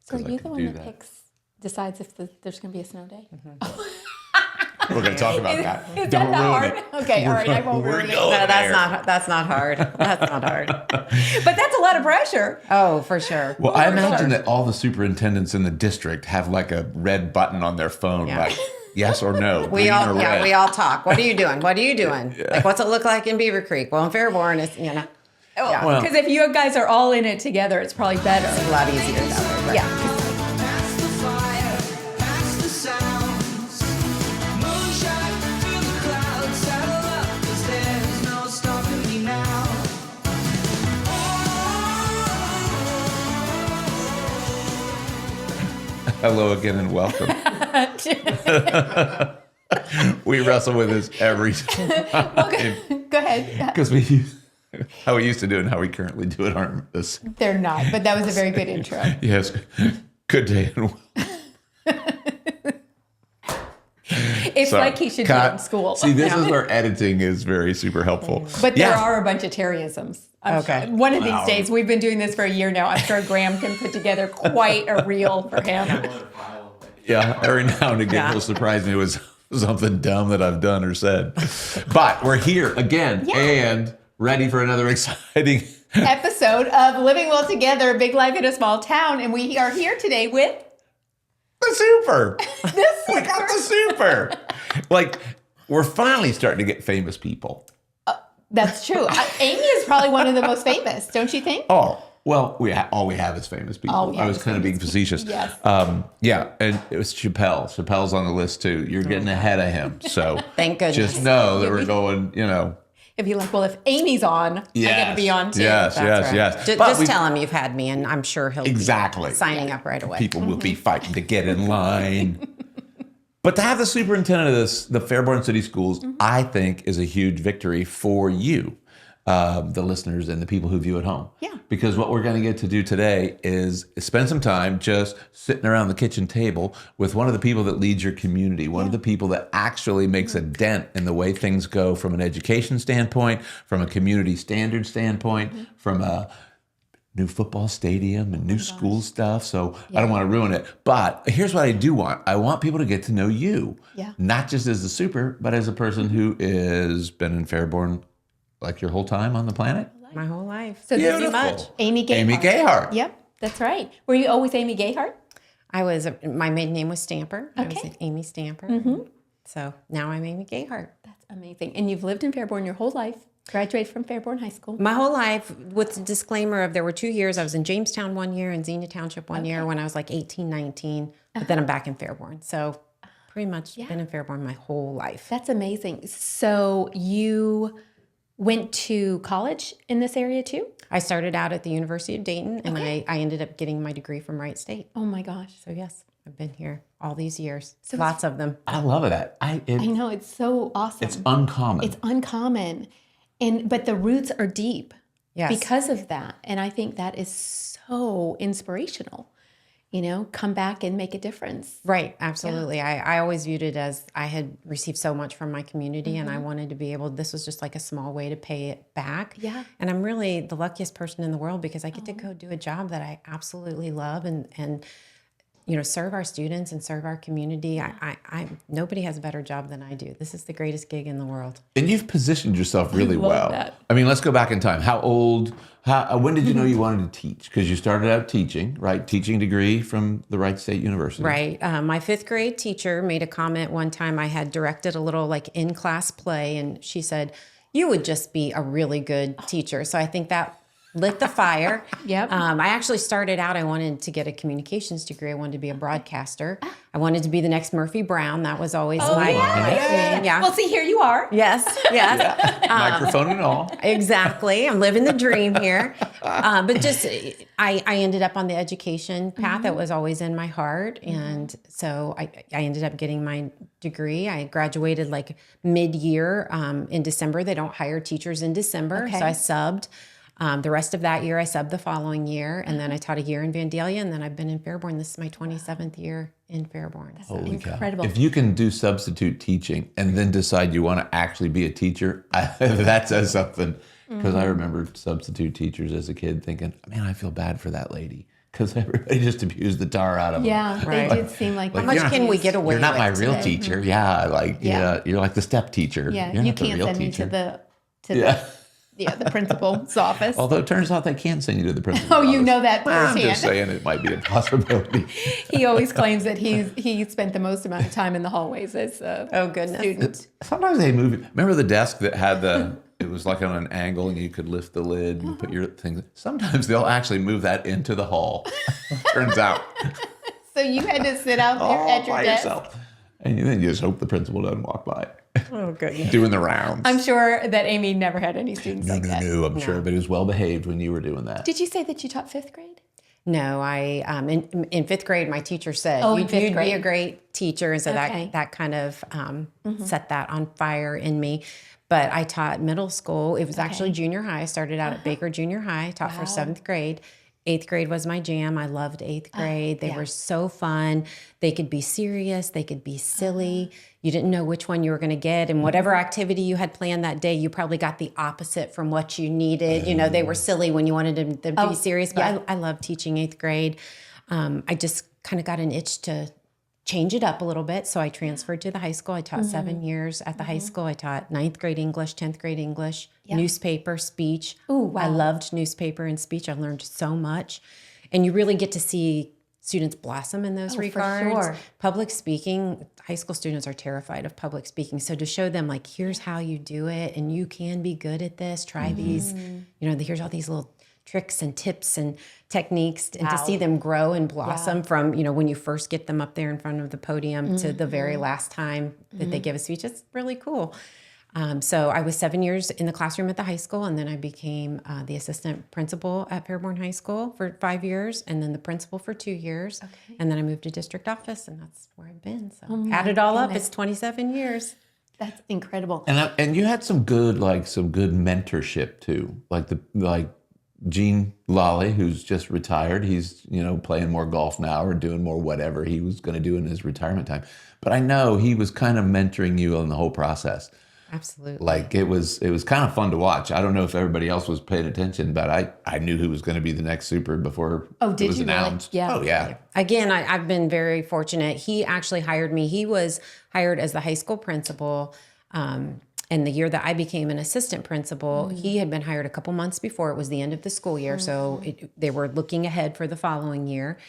So are because I you the could one do that that. decides if there's going to be a snow day? We're going to talk about that. Is Don't that not ruin hard? it. Okay, all right, I won't We're ruin it. going No, there. that's not hard. That's not hard. But that's a lot of pressure. Oh, for sure. Well, I imagine that all the superintendents in the district have like a red button on their phone, Yeah. like yes or no, We green or all red. we all talk. What are you doing? What are you doing? Like, what's it look like in Beaver Creek? Well, in Fairborn, it's Yeah. Well- Because if you guys are all in it together, it's probably better. a lot easier that way. Right? Yeah. Past the fire, past the sounds. Moonshine through the clouds, saddle up, 'cause there's no stopping me now. Hello again and welcome. We wrestle with this every time Go ahead. because how we used to do it and how we currently do it aren't this. They're not, but that was a very good intro. Yes, good day and welcome. It's Sorry. like he should do it in school. See, this is where editing is very super helpful. But there Yeah. are a bunch of Terryisms. I'm Okay. sure. One of these Wow. days, we've been doing this for a year now. I'm sure Graham can put together quite a reel for him. Yeah, every now and again Yeah. he'll surprise me with something dumb that I've done or said. But we're here again Yeah. and ready for another exciting. Episode of Living Well Together, Big Life in a Small Town. And we are here today with The super. the We got the super. Like, we're finally starting to get famous people. That's true. Amy is probably one of the most famous, don't you think? Oh, well, all we have is famous people. All we have I was is kind of being facetious. Yes. Yeah, and it was Chappelle. Chappelle's on the list too. You're getting ahead of him. So Thank goodness. just know that we're going, If you're like, well, if Amy's on, I got to be on too. Yes, That's yes, right. yes. Just, But we- tell him you've had me, and I'm sure he'll Exactly. be signing up right away. People will be fighting to get in line. But to have the superintendent of the Fairborn City Schools, I think, is a huge victory for you, the listeners and the people who view at home. Yeah. Because what we're going to get to do today is spend some time just sitting around the kitchen table with one of the people that leads your community, one of the people that actually makes a dent in the way things go from an education standpoint, from a community standard standpoint, from a new football stadium and new school stuff. So I don't want to ruin it. But here's what I do want. I want people to get to know you. Yeah. Not just as the super, but as a person who has been in Fairborn like your whole time on the planet. My whole life. So this is Beautiful. Amy Gayheart. Amy Gayheart. Yep, that's right. Were you always Amy Gayheart? My maiden name was Stamper. I was Okay. Amy Stamper. So now I'm Amy Gayheart. That's amazing. And you've lived in Fairborn your whole life. Graduated from Fairborn High School. My whole life, with the disclaimer of there were 2 years. I was in Jamestown 1 year and Xenia Township 1 year when I was like 18, 19. But then I'm back in Fairborn. So pretty much been in Fairborn my whole life. That's amazing. So you went to college in this area too? I started out at the University of Dayton, and I ended up getting my degree from Wright State. Oh my gosh. So yes, I've been here all these years. So Lots of them. I love it. I know, it's so awesome. It's uncommon. It's uncommon. But the roots are deep Yes. because of that. And I think that is so inspirational. Come back and make a difference. Right, absolutely. I always viewed it as I had received so much from my community, and I wanted to be able, this was just like a small way to pay it back. Yeah. And I'm really the luckiest person in the world because I get to go do a job that I absolutely love and serve our students and serve our community. I nobody has a better job than I do. This is the greatest gig in the world. And you've positioned yourself really love well. that. I mean, let's go back in time. When did you know you wanted to teach? Because you started out teaching, right? Teaching degree from the Wright State University. Right. My fifth grade teacher made a comment one time. I had directed a little like in-class play, and she said, "You would just be a really good teacher." So I think that lit the fire. Yep. I actually started out, I wanted to get a communications degree. I wanted to be a broadcaster. I wanted to be the next Murphy Brown. That was always my thing. Yeah. Well, see, here you are. Yes. Microphone and all. Exactly. I'm living the dream here. But just, I ended up on the education path that was always in my heart. And so I ended up getting my degree. I graduated like mid-year in December. They don't hire teachers in December. Okay. So I subbed. The rest of that year, I subbed the following year. And then I taught a year in Vandalia. And then I've been in Fairborn. This is my 27th year in Fairborn. So. Holy cow. Incredible. If you can do substitute teaching and then decide you want to actually be a teacher, that says something. Because I remember substitute teachers as a kid thinking, man, I feel bad for that lady. because everybody just abused the tar out of them. Yeah, Right. they did seem like. How Like, much you're not- can we get away You're not with my real today? teacher. Yeah, like Yeah. you're like the step teacher. Yeah, you're you not the can't real send me teacher. to Yeah. the principal's office. Although it turns out they can send you to the principal's Oh, you office. know that Well, I'm just firsthand. saying it might be a possibility. He always claims that he spent the most amount of time in the hallways as a Oh, goodness. student. Sometimes they move it. Remember the desk that had it was like on an angle and you could lift the lid and put your things. Sometimes they'll actually move that into the hall. Turns out. So you had to sit out there All at your by desk. yourself. And then you just hope the principal doesn't walk by. Oh, goodness. Doing the rounds. I'm sure that Amy never had any students like that. No, I'm sure, but it was well behaved when you were doing that. Did you say that you taught fifth grade? No, I in fifth grade, my teacher said, Oh, in you'd, fifth you'd be grade. a great teacher. And so Okay. that kind of set that on fire in me. But I taught middle school. It was actually junior high. I started out at Baker Junior High, taught for seventh grade. Eighth grade was my jam. I loved eighth grade. They were so fun. They could be serious. They could be silly. You didn't know which one you were going to get. And whatever activity you had planned that day, you probably got the opposite from what you needed. You know, they were silly when you wanted them to be serious. But I loved teaching eighth grade. I just kind of got an itch to change it up a little bit. So I transferred to the high school. I taught 7 years at the high school. I taught ninth grade English, 10th grade English, newspaper, speech. Ooh, wow. I loved newspaper and speech. I learned so much. And you really get to see students blossom in those regards. sure. Public speaking, high school students are terrified of public speaking. So to show them like, here's how you do it and you can be good at this, try these, you know, here's all these little tricks and tips and techniques, and to see them grow and blossom from, you know, when you first get them up there in front of the podium to the very last time that they give a speech. It's really cool. So I was 7 years in the classroom at the high school, and then I became the assistant principal at Fairborn High School for 5 years, and then the principal for 2 years. And then I moved to district office, and that's where I've been. So add it all up, it's 27 years. That's incredible. And you had some good mentorship too, like Gene Lolly, who's just retired. He's, you know, playing more golf now or doing more whatever he was going to do in his retirement time. But I know he was kind of mentoring you in the whole process. Absolutely. Like it was kind of fun to watch. I don't know if everybody else was paying attention, but I knew who was going to be the next super before did it was you really? announced. Yeah. Oh yeah. Again, I've been very fortunate. He actually hired me. He was hired as the high school principal. And the year that I became an assistant principal, he had been hired a couple months before. It was the end of the school year. So they were looking ahead for the following year.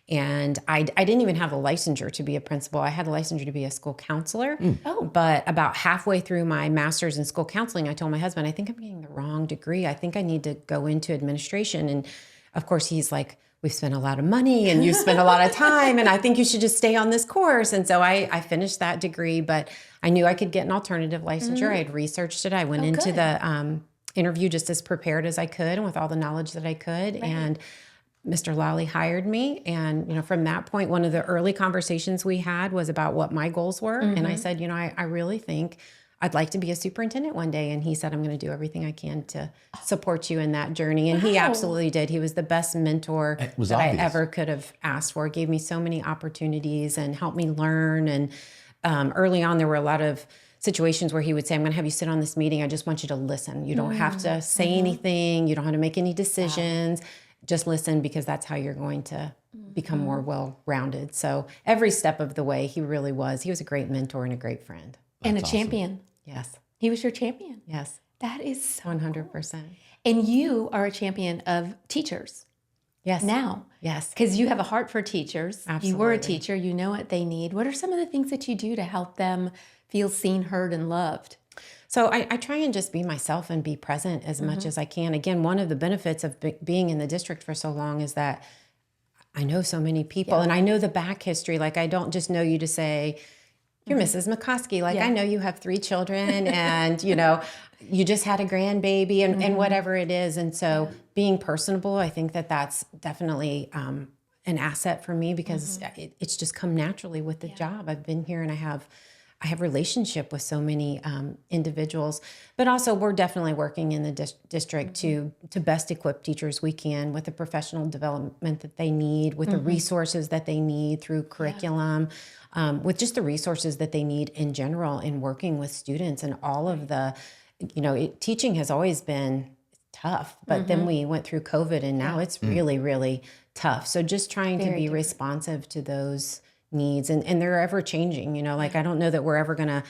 And I didn't even have a licensure to be a principal. I had a licensure to be a school counselor. But about halfway through my master's in school counseling, I told my husband, I think I'm getting the wrong degree. I think I need to go into administration. And of course, he's like, we've spent a lot of money and you've spent a lot of time, and I think you should just stay on this course. And so I finished that degree, but I knew I could get an alternative licensure. I had researched it. I went into the interview just as prepared as I could and with all the knowledge that I could. And Mr. Lally hired me. And, you know, from that point, one of the early conversations we had was about what my goals were. And I said, you know, I really think I'd like to be a superintendent one day. And he said, I'm going to do everything I can to support you in that journey. And he absolutely did. He was the best mentor that I ever could have asked for. Gave me so many opportunities and helped me learn. And early on, there were a lot of situations where he would say, I'm going to have you sit on this meeting. I just want you to listen. You don't have to say anything. You don't have to make any decisions. Just listen, because that's how you're going to become more well-rounded. So every step of the way, he really was. He was a great mentor and a great friend. And a champion. Yes. He was your champion. Yes. That is so 100%. And you are a champion of teachers Yes. now. Yes. Because you have a heart for teachers. You were a Absolutely. teacher. You know what they need. What are some of the things that you do to help them feel seen, heard, and loved? So I try and just be myself and be present as much as I can. Again, one of the benefits of being in the district for so long is that I know so many people and I know the back history. Like, I don't just know you to say, you're Mrs. McCoskey. Like, I know you have 3 children and, you know, you just had a grandbaby and whatever it is. And so being personable, I think that that's definitely an asset for me, because it's just come naturally with the job. I've been here and I have relationship with so many individuals, but also we're definitely working in the district to best equip teachers we can with the professional development that they need, with the resources that they need through curriculum, with just the resources that they need in general in working with students. And all of the, you know, teaching has always been tough, but then we went through COVID and now it's really, really tough. So just trying to Very be different. responsive to those needs, and they're ever changing, you know, like I don't know that we're ever going to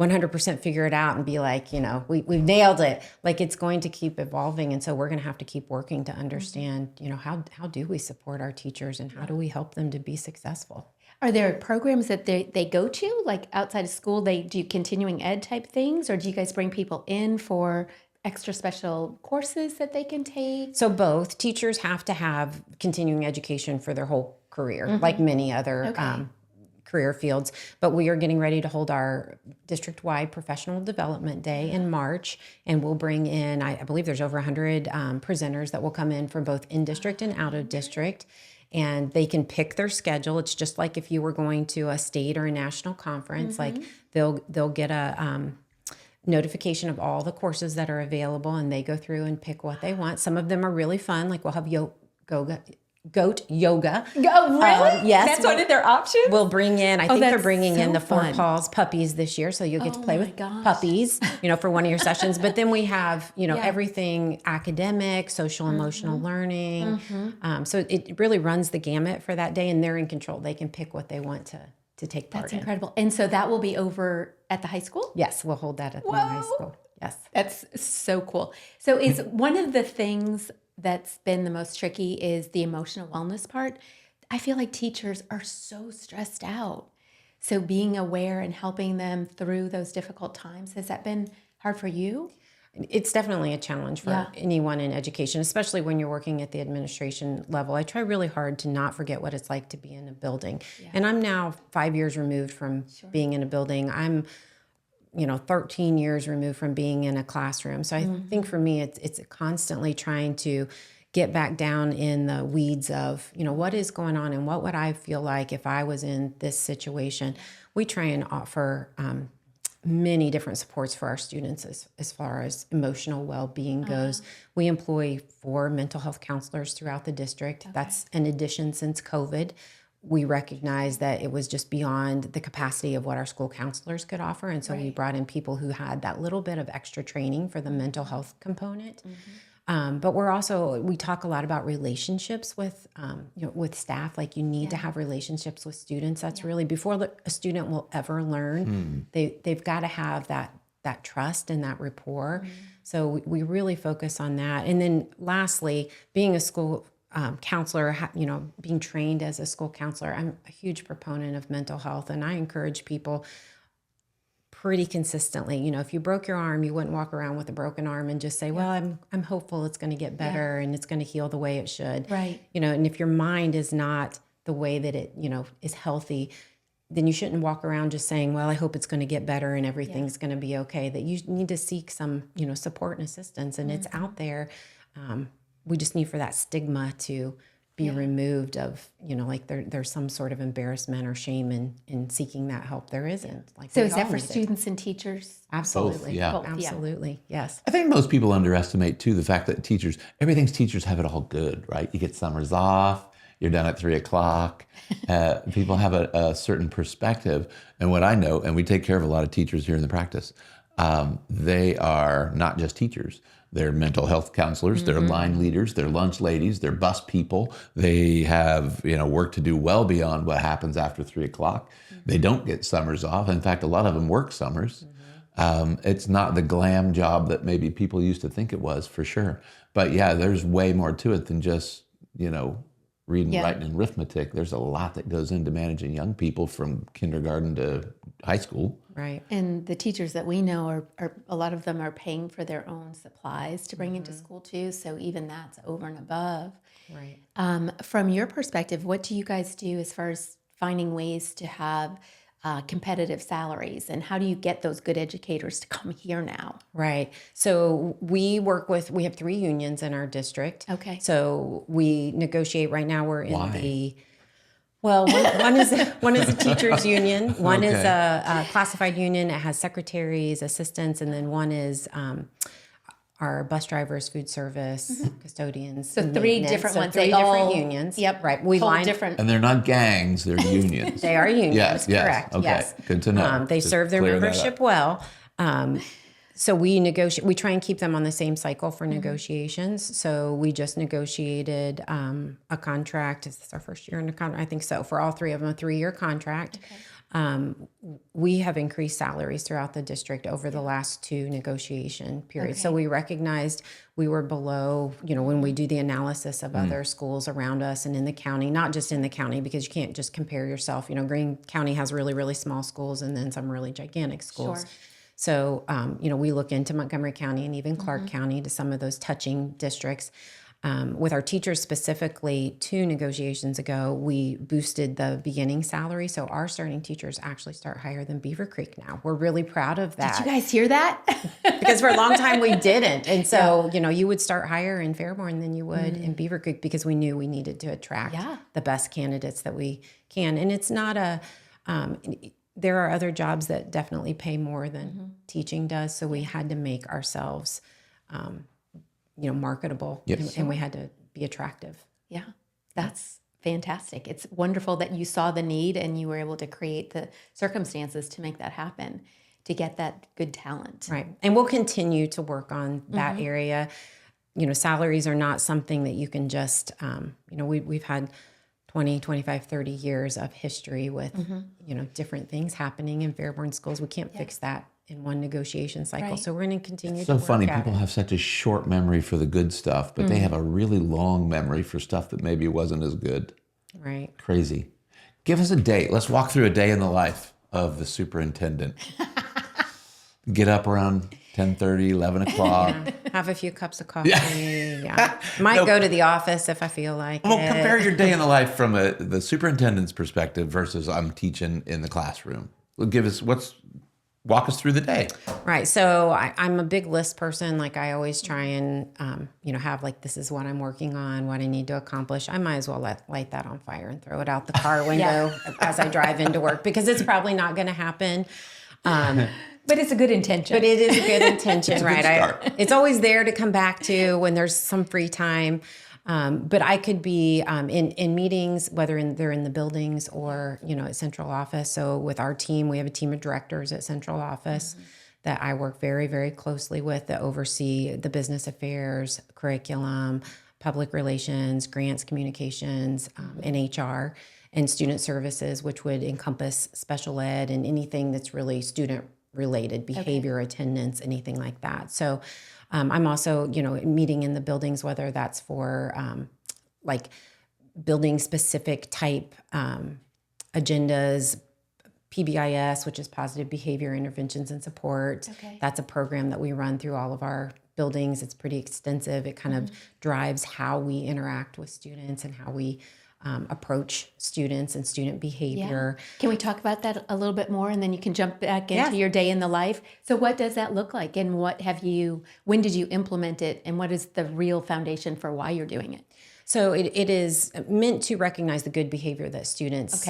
100% figure it out and be like, you know, we've nailed it. Like it's going to keep evolving. And so we're going to have to keep working to understand, you know, how do we support our teachers and how do we help them to be successful? Are there programs that they go to, like outside of school, they do continuing ed type things, or do you guys bring people in for extra special courses that they can take? So both teachers have to have continuing education for their whole career, like many other career fields. But we are getting ready to hold our district-wide professional development day in March, and we'll bring in, I believe there's over 100 presenters that will come in from both in-district and out of district. And they can pick their schedule. It's just like if you were going to a state or a national conference, like they'll get a notification of all the courses that are available, and they go through and pick what they want. Some of them are really fun, like we'll have goat yoga. Oh, really? Yes. That's one of their options? We'll bring in, I think they're that's bringing in so the Four fun. Paws puppies this year. So you'll get to play my with gosh. puppies, you know, for one of your sessions. But then we have, you know, everything academic, social, emotional learning. So it really runs the gamut for that day, and they're in control. They can pick what they want to take part That's in. incredible. And so that will be over at the high school? Yes, we'll hold that at the high Whoa. school. Yes. That's so cool. So is one of the things that's been the most tricky is the emotional wellness part. I feel like teachers are so stressed out. So being aware and helping them through those difficult times, has that been hard for you? It's definitely a challenge for anyone in education, especially when you're working at the administration level. I try really hard to not forget what it's like to be in a building. And I'm now 5 years removed from being in a building. I'm, 13 years removed from being in a classroom. So I think for me, it's constantly trying to get back down in the weeds of, what is going on and what would I feel like if I was in this situation. We try and offer many different supports for our students as far as emotional well-being goes. We employ 4 mental health counselors throughout the district. That's an addition since COVID. We recognized that it was just beyond the capacity of what our school counselors could offer. And so we brought in people who had that little bit of extra training for the mental health component. But we talk a lot about relationships with staff. Like you need to have relationships with students. That's really before a student will ever learn. They've got to have that trust and that rapport. So we really focus on that. And then lastly, being a school counselor, being trained as a school counselor, I'm a huge proponent of mental health, and I encourage people pretty consistently. If you broke your arm, you wouldn't walk around with a broken arm and just say, well, I'm hopeful it's going to get better and it's going to heal the way it should. Right. And if your mind is not the way that it, is healthy, then you shouldn't walk around just saying, well, I hope it's going to get better and everything's going to be okay. That you need to seek some, support and assistance, and it's out there. We just need for that stigma to be removed of, like there's some sort of embarrassment or shame in seeking that help. There isn't. Like, So we is that all for need it. students and teachers? Absolutely. yeah. Both, Absolutely. Yes. I think most people underestimate too the fact that teachers have it all good, right? You get summers off, you're done at 3:00. People have a certain perspective. And what I know, and we take care of a lot of teachers here in the practice, they are not just teachers. They're mental health counselors, they're line leaders, they're lunch ladies, they're bus people. They have, work to do well beyond what happens after 3:00. They don't get summers off. In fact, a lot of them work summers. It's not the glam job that maybe people used to think it was, for sure. But yeah, there's way more to it than just, reading, writing, and arithmetic. There's a lot that goes into managing young people from kindergarten to high school. Right. And the teachers that we know are a lot of them are paying for their own supplies to bring into school too. So even that's over and above. Right. From your perspective, what do you guys do as far as finding ways to have competitive salaries, and how do you get those good educators to come here now? Right. So we have 3 unions in our district. Okay. So we negotiate right now. We're in Why? one is a teachers union. One is Okay. a classified union. It has secretaries, assistants, and then one is our bus drivers, food service, custodians. So 3 different ones. 3 They different all- unions. Yep. Right. We Whole line different. And they're not gangs, they're unions. They are unions. Yes, yes. Correct. Okay. Yes. Good to know. They Just serve their clear that membership up. well. So we negotiate. We try and keep them on the same cycle for negotiations. So we just negotiated a contract. Is this our first year in the contract? I think so. For all three of them, a 3-year contract. We have increased salaries throughout the district over the last 2 negotiation periods. So we recognized we were below, when we do the analysis of other schools around us and in the county, not just in the county, because you can't just compare yourself. Greene County has really, really small schools and then some really gigantic schools. Sure. So, we look into Montgomery County and even Clark County to some of those touching districts. With our teachers specifically, 2 negotiations ago, we boosted the beginning salary. So our starting teachers actually start higher than Beaver Creek now. We're really proud of that. Did you guys hear that? Because for a long time we didn't. And so, you would start higher in Fairborn than you would in Beaver Creek because we knew we needed to attract the best candidates that we can. And it's not there are other jobs that definitely pay more than teaching does. So we had to make ourselves marketable, and we had to be attractive. Yeah, that's fantastic. It's wonderful that you saw the need and you were able to create the circumstances to make that happen, to get that good talent. Right. And we'll continue to work on that area. Salaries are not something that you can just, we've had 20, 25, 30 years of history with, different things happening in Fairborn schools. We can't fix that in one negotiation cycle. Right. So we're going to continue It's to so work funny. at People it. have such a short memory for the good stuff, but they have a really long memory for stuff that maybe wasn't as good. Right. Crazy. Give us a date. Let's walk through a day in the life of the superintendent. Get up around 10:30, 11 o'clock. Have a few cups of coffee. Yeah. Might go to the office if I feel like Well, it. compare your day in the life from the superintendent's perspective versus I'm teaching in the classroom. Walk us through the day. Right. So I'm a big list person. Like I always try and, have this is what I'm working on, what I need to accomplish. I might as well light that on fire and throw it out the car window as I drive into work because it's probably not going to happen. But it's a good intention. But it is a good intention, right? start. It's always there to come back to when there's some free time. But I could be in meetings, whether they're in the buildings or, at central office. So with our team, we have a team of directors at central office that I work very, very closely with that oversee the business affairs, curriculum, public relations, grants, communications, and HR, and student services, which would encompass special ed and anything that's really student related, behavior, attendance, anything like that. So I'm also, meeting in the buildings, whether that's for building specific type agendas, PBIS, which is positive behavior interventions and support. Okay. That's a program that we run through all of our buildings. It's pretty extensive. It kind of drives how we interact with students and how we approach students and student behavior. Can we talk about that a little bit more and then you can jump back into your day in the life? So what does that look like and when did you implement it and what is the real foundation for why you're doing it? So it is meant to recognize the good behavior that students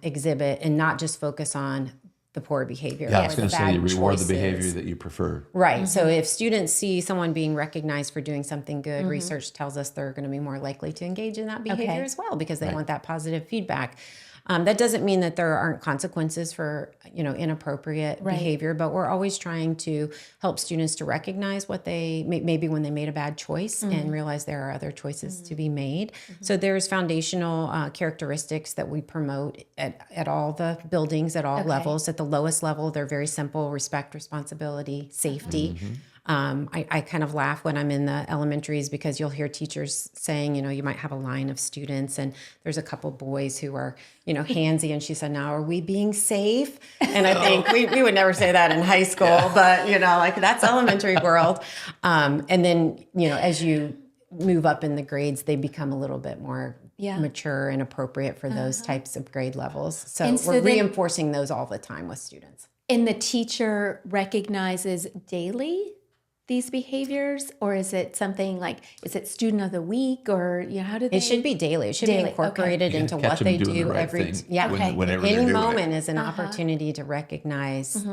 exhibit and not just focus on the poor behavior. Yeah, I or was the going to say you bad reward choices. the behavior that you prefer. Right. So if students see someone being recognized for doing something good, research tells us they're going to be more likely to engage in that behavior as well because they want that positive feedback. That doesn't mean that there aren't consequences for, inappropriate behavior, but we're always trying to help students to recognize what they maybe when they made a bad choice and realize there are other choices to be made. So there's foundational characteristics that we promote at all the buildings at all levels. At the lowest level, they're very simple: respect, responsibility, safety. I kind of laugh when I'm in the elementaries because you'll hear teachers saying, you might have a line of students and there's a couple boys who are, handsy. And she said, now, are we being safe? And I think we would never say that in high school, but, that's elementary world. And then, as you move up in the grades, they become a little bit more mature and appropriate for those types of grade levels. So we're reinforcing those all the time with students. And the teacher recognizes daily these behaviors, or is it something is it student of the week, or how do they? It should be daily. It should Daily, be incorporated into Catch what them they doing do the right every. thing whenever Any they're doing moment it. is an opportunity to recognize,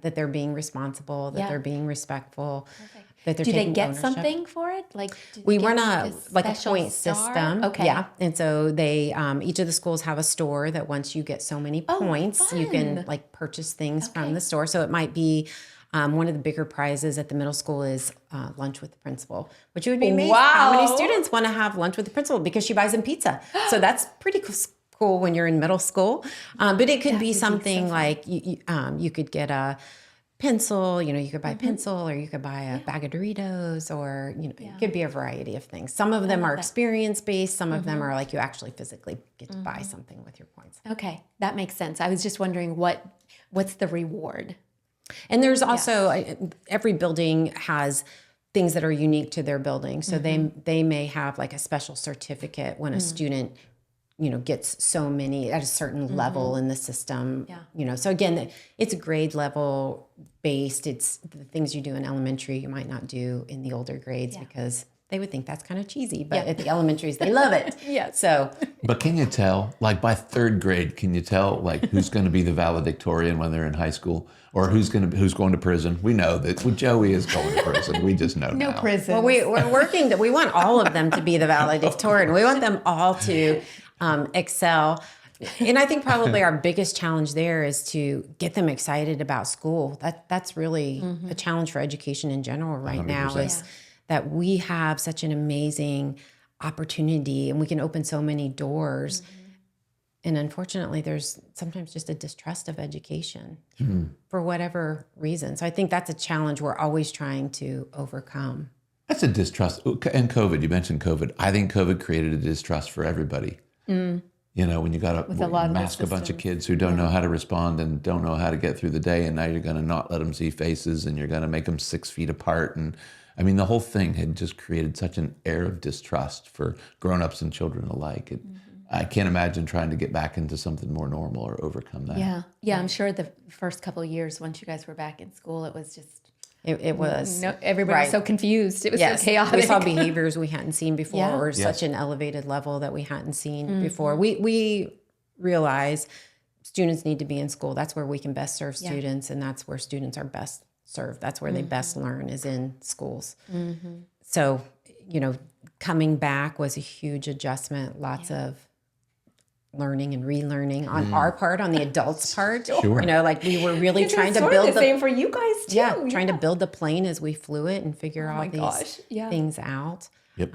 that they're being responsible, that they're being respectful, that they're Do they taking get ownership. something for it? We run a point star? system. Okay. Yeah. And so they each of the schools have a store that once you get so many points, you can fun. purchase things from the store. So it might be One of the bigger prizes at the middle school is lunch with the principal, which would be amazing. How many Wow. students want to have lunch with the principal because she buys them pizza? So that's pretty cool when you're in middle school. But it could be something like you could get a pencil, you could buy a pencil, or you could buy a bag of Doritos, or, it could be a variety of things. Some of them are experience-based. Some of them are like you actually physically get to buy something with your points. Okay, that makes sense. I was just wondering what's the reward? And there's also, every building has things that are unique to their building. So they may have like a special certificate when a student gets so many at a certain level in the system. So again, it's grade level based. It's the things you do in elementary you might not do in the older grades because they would think that's kind of cheesy, but at the elementaries, they love it. So, But can you tell, like by third grade, can you tell like who's going to be the valedictorian when they're in high school, or who's going to prison? We know that Joey is going to prison. We just know now. Prison. well, we're working we want all of them to be the valedictorian. We want them all to excel. And I think probably our biggest challenge there is to get them excited about school. That's really a challenge for education in general right now 100%. is that we have such an amazing opportunity and we can open so many doors. And unfortunately, there's sometimes just a distrust of education for whatever reason. So I think that's a challenge we're always trying to overcome. That's a distrust. And COVID, you mentioned COVID. I think COVID created a distrust for everybody. When you got a lot of the mask a bunch of systems. kids who don't know how to respond and don't know how to get through the day, and now you're going to not let them see faces, and you're going to make them 6 feet apart. And I mean, the whole thing had just created such an air of distrust for grown-ups and children alike. I can't imagine trying to get back into something more normal or overcome that. Yeah. I'm sure the first couple of years, once you guys were back in school, it was just It was. everybody was so confused. It was so chaotic. We saw behaviors we hadn't seen before, Yeah. or such an elevated level that we hadn't seen before. We realize students need to be in school. That's where we can best serve students, and that's where students are best served. That's where they best learn is in schools. So, coming back was a huge adjustment. Lots of learning and relearning on our part, on the adults' part. Sure. Like we were really trying to sort build of the same for you guys too. trying to build the plane as we flew it and figure all these things out. Yep.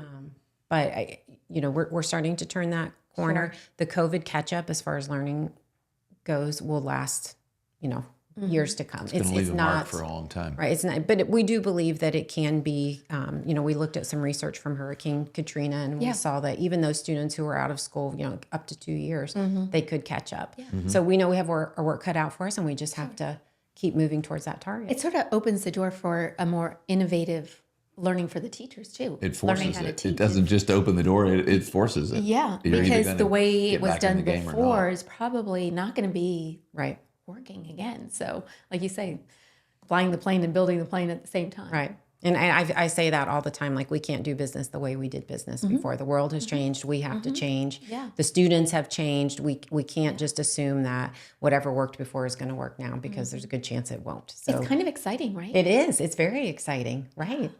But we're starting to turn that corner. The COVID catch up, as far as learning goes, will last, years to come. It's going to leave a mark for a long time. Right. It's not, but we do believe that it can be, we looked at some research from Hurricane Katrina, and we saw that even those students who were out of school, up to 2 years, they could catch up. So we know we have our work cut out for us, and we just have to keep moving towards that target. It sort of opens the door for a more innovative learning for the teachers too. It Learning forces how to it. teach. It doesn't just open the door, it forces it. Yeah, You're either because gonna the way get it was back in done the game or before not. is probably not going to be Right. working again. So, like you say, flying the plane and building the plane at the same time. Right. And I say that all the time, like we can't do business the way we did business before. The world has changed. We have to change. Yeah. The students have changed. We can't just assume that whatever worked before is going to work now, because there's a good chance it won't. So It's kind of exciting, right? it is. It's very exciting. Right.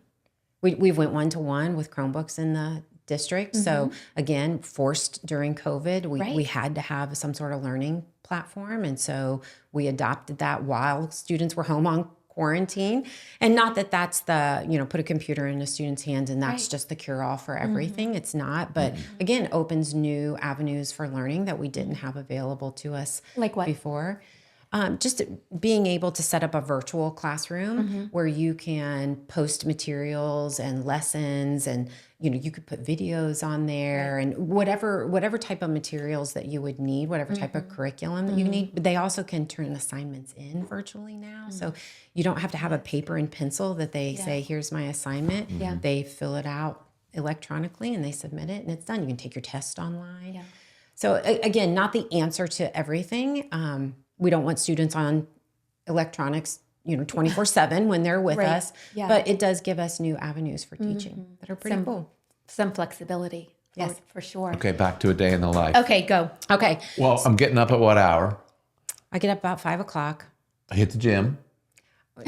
We went 1-to-1 with Chromebooks in the district. So again, forced during COVID, we had to have some sort of learning platform. And so we adopted that while students were home on quarantine. And not that that's put a computer in a student's hands and that's just the cure-all for everything. It's not. But again, opens new avenues for learning that we didn't have available to us Like what? before. Just being able to set up a virtual classroom where you can post materials and lessons, and you could put videos on there and whatever type of materials that you would need, whatever type of curriculum that you need. But they also can turn assignments in virtually now, so you don't have to have a paper and pencil that they say, "Here's my assignment." They fill it out electronically and they submit it, and it's done. You can take your test online. So again, not the answer to everything. We don't want students on electronics, 24/7 when they're with us, but it does give us new avenues for teaching that are pretty cool. Some flexibility. Yes. For sure. Okay, back to a day in the life. Okay, go. Okay. Well, I'm getting up at what hour? I get up about 5:00 I hit the gym.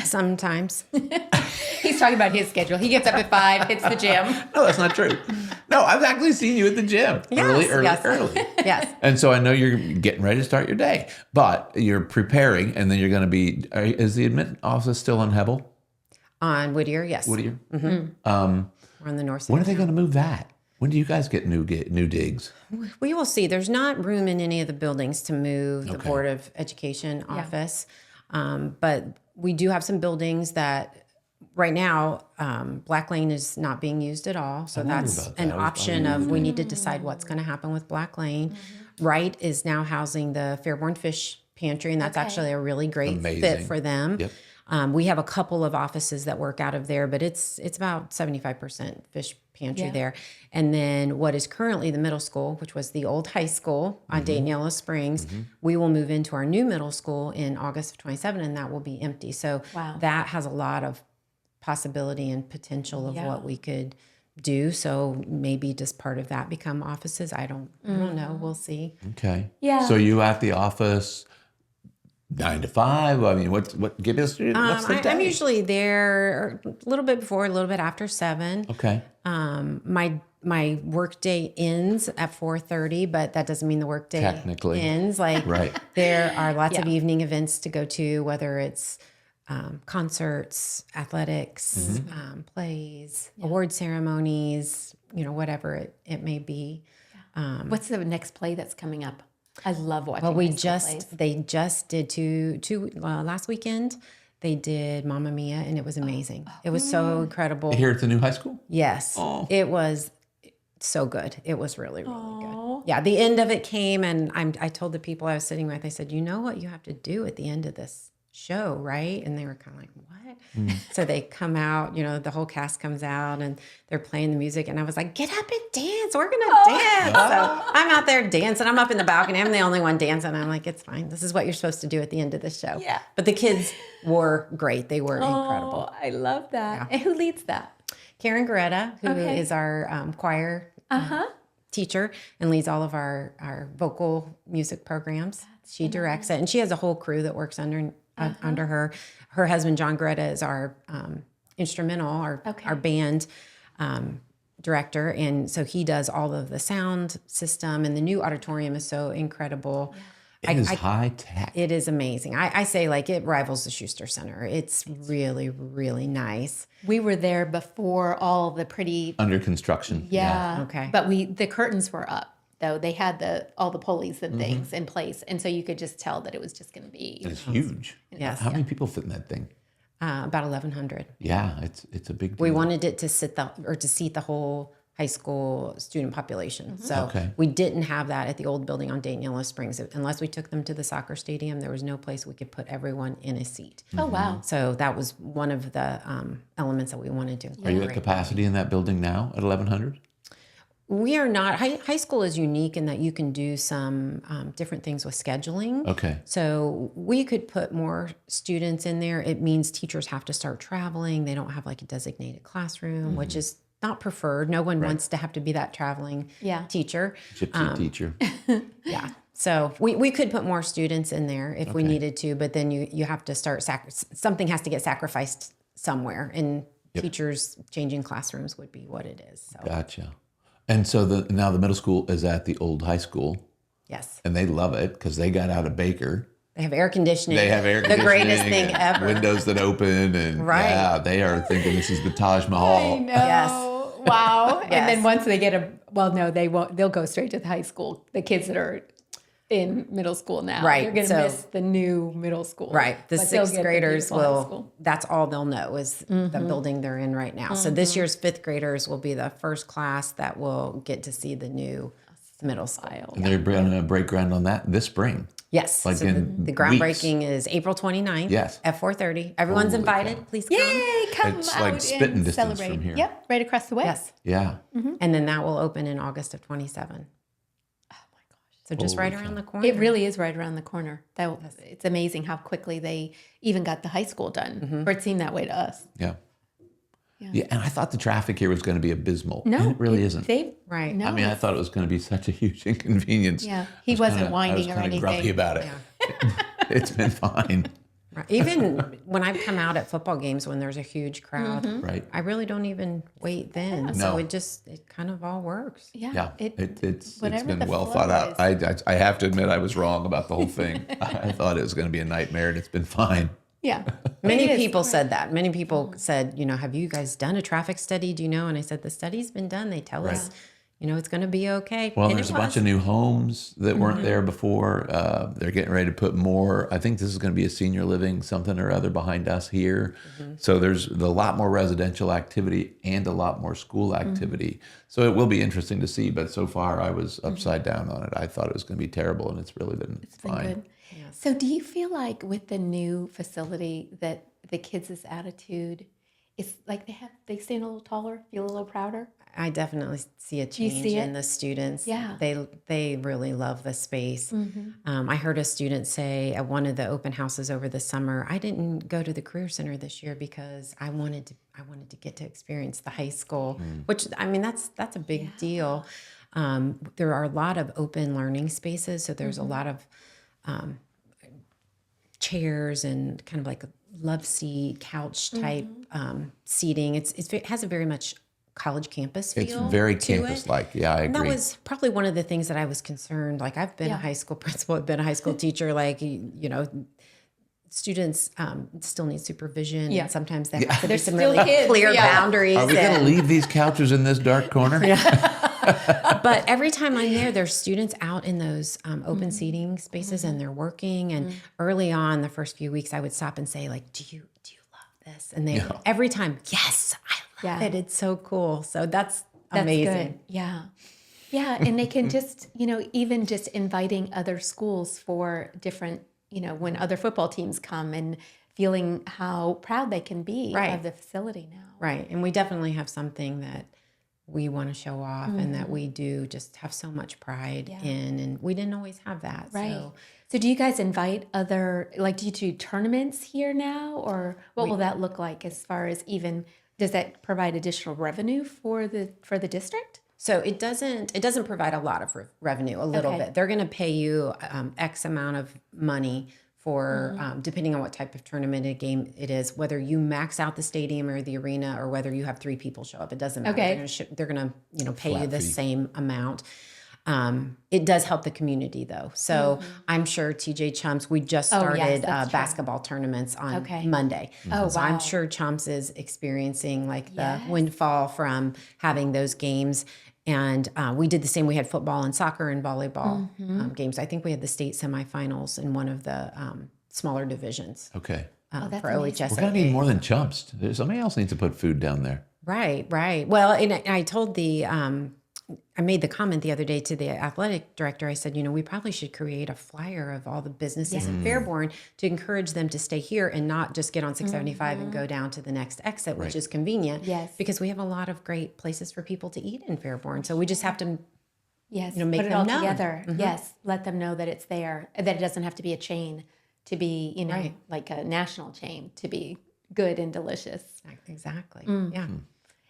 sometimes. He's talking about his schedule. He gets up at 5, hits the gym. No, that's not true. No, I've actually seen you at the gym early. Yes. And so I know you're getting ready to start your day, but you're preparing, and then you're going to be. Is the admin office still on Hebel? On Whittier, yes. Whittier. We're on the north side. When are they going to move that? When do you guys get new digs? We will see. There's not room in any of the buildings to move the Okay. Board of Education office. But we do have some buildings that right now, Black Lane is not being used at all. So that's about that. an I was option of we need to decide what's going to happen with Black Lane. Wright is now housing the Fairborn Fish Pantry, and that's actually a really great fit Amazing. for them. Yep. We have a couple of offices that work out of there, but it's about 75% fish pantry there. And then what is currently the middle school, which was the old high school on Dayton Yellow Springs, we will move into our new middle school in August of 27, and that will be empty. So that has a lot of possibility and potential of what we could do. So maybe just part of that become offices. I don't know. We'll see. Okay. Yeah. So you at the office 9 to 5? I mean, what? Give us what's the day? I'm usually there a little bit before, a little bit after 7. Okay. My work day ends at 4:30, but that doesn't mean the work day Technically. ends. Like Right. there are lots of evening events to go to, whether it's concerts, athletics, plays, award ceremonies, whatever it may be. What's the next play that's coming up? I love watching. Well, high school plays. they just did two last weekend. They did Mamma Mia, and it was amazing. It was so incredible. Here at the new high school? Yes, it was so good. It was really, really good. Yeah, the end of it came, and I told the people I was sitting with, I said, you know what you have to do at the end of this show, right? And they were kind of like, what? So they come out, the whole cast comes out, and they're playing the music, and I was like, get up and dance. We're going to dance. So I'm out there dancing. I'm up in the balcony. I'm the only one dancing. I'm like, it's fine. This is what you're supposed to do at the end of the show. Yeah. But the kids were great. They were incredible. Oh, I love that. And who leads that? Karen Garetta, who is our choir teacher and leads all of our vocal music programs. She directs it, and she has a whole crew that works under her. Her husband, John Garetta, is our instrumental, our band director, and so he does all of the sound system, and the new auditorium is so incredible. It is high tech. It is amazing. I say it rivals the Schuster Center. It's really, really nice. We were there before all the pretty. Under construction. Yeah. Okay. But the curtains were up though. They had all the pulleys and things in place, and so you could just tell that it was just going to be. It's huge. Yes. How many people fit in that thing? About 1,100. Yeah, it's a big deal. We wanted it to seat the whole high school student population. So we didn't have that at the old building on Dayton Yellow Springs. Unless we took them to the soccer stadium, there was no place we could put everyone in a seat. Oh wow. So that was one of the elements that we wanted to Are you incorporate. at capacity in that building now at 1,100? We are not. High school is unique in that you can do some different things with scheduling. Okay. So we could put more students in there. It means teachers have to start traveling. They don't have a designated classroom, which is not preferred. No one wants to have to be that traveling teacher. Gypsy teacher. Yeah. So we could put more students in there if we needed to, but then you have to start, something has to get sacrificed somewhere, and teachers changing classrooms would be what it is. So Gotcha. And so now the middle school is at the old high school, yes, and they love it because they got out of Baker. they have air conditioning. They have air the conditioning. greatest thing and ever. Windows that open, and yeah, they are thinking this is the Taj Mahal. I know. Yes. Wow. And Yes. then once they get no, they won't. They'll go straight to the high school. The kids that are in middle school now, Right, They're going to so- miss the new middle school. Right. The But they'll sixth get the graders beautiful high will, school. that's all they'll know is the building they're in right now. So this year's fifth graders will be the first class that will get to see the new middle school. And they're going to break ground on that this spring. Yes. Like so in the groundbreaking is April 29th Yes. at 4:30. Everyone's Holy invited. cow. Please come. Yay, come It's out like spitting and distance celebrate. from here. Yep, right across the way. Yes. Yeah. And then that will open in August of 27. Oh my gosh. So just Holy right cow. around the corner. It really is right around the corner. It's amazing how quickly they even got the high school done. Or it seemed that way to us. Yeah. Yeah. And I thought the traffic here was going to be abysmal. No, and it really isn't. Right. No, I mean, I thought it was going to be such a huge inconvenience. Yeah, he I was wasn't kinda- whining I was or kinda anything. grumpy about it. It's been fine. Right. Even when I've come out at football games when there's a huge crowd, Right. I really don't even wait then. No. So it kind of all works. Yeah, it's whatever been the well flow thought out. is. I have to admit I was wrong about the whole thing. I thought it was going to be a nightmare, and it's been fine. Yeah. Many It is, people right. said that. Many people said, have you guys done a traffic study? Do you know? And I said, the study's been done. They tell us, it's going to be okay. Well, And there's it a bunch was. of new homes that weren't there before. They're getting ready to put more. I think this is going to be a senior living something or other behind us here. So there's a lot more residential activity and a lot more school activity. So it will be interesting to see. But so far, I was upside down on it. I thought it was going to be terrible, and it's really been fine. Good. So do you feel like with the new facility that the kids' attitude is like they stand a little taller, feel a little prouder? I definitely see a you change see in it? the students. Yeah. They really love the space. I heard a student say at one of the open houses over the summer, I didn't go to the Career Center this year because I wanted to get to experience the high school, which I mean that's a big deal. There are a lot of open learning spaces, so there's a lot of chairs and kind of like a love seat, couch type seating. It has a very much college campus feel. It's very to it. campus-like. Yeah, I And agree. that was probably one of the things that I was concerned. Like I've been a high school principal, I've been a high school teacher. Like students still need supervision. Yeah. And sometimes there have to be some still really kids, clear yeah. boundaries. Are we going to leave these couches in this dark corner? But every time I'm there's students out in those open seating spaces and they're working. And early on, the first few weeks, I would stop and say, like, do you love this? And they every time, yes, I love it. It's so cool. So that's amazing. Good. Yeah. Yeah. And they can just, even just inviting other schools for different, when other football teams come and feeling how proud they can be of the facility now. Right. And we definitely have something that we want to show off and that we do just have so much pride in. And we didn't always have that. Right. So do you guys invite do you do tournaments here now, or what will that look like as far as does that provide additional revenue for the district? So it doesn't provide a lot of revenue, a little bit. They're going to pay you X amount of money for depending on what type of tournament a game it is, whether you max out the stadium or the arena or whether you have 3 people show up. It doesn't matter. Okay. They're going to pay Flat you the fee. same amount. It does help the community though. So I'm sure TJ Chumps, we just started that's true. basketball tournaments on Okay. Monday. Oh, So wow. I'm sure Chumps is experiencing like the windfall from having those games. And we did the same. We had football and soccer and volleyball games. I think we had the state semifinals in one of the smaller divisions Okay. that's for amazing. OHS. We're going to need more than chumps. Somebody else needs to put food down there. Right. Well, and I told I made the comment the other day to the athletic director. I said, we probably should create a flyer of all the businesses in Fairborn to encourage them to stay here and not just get on 675 and go down to the next exit, which is convenient. Yes. Because we have a lot of great places for people to eat in Fairborn. So we just have to Yes. make put it them all known. together. Yes. Let them know that it's there, that it doesn't have to be a chain to be, like a national chain to be good and delicious. Exactly. Mm. Yeah.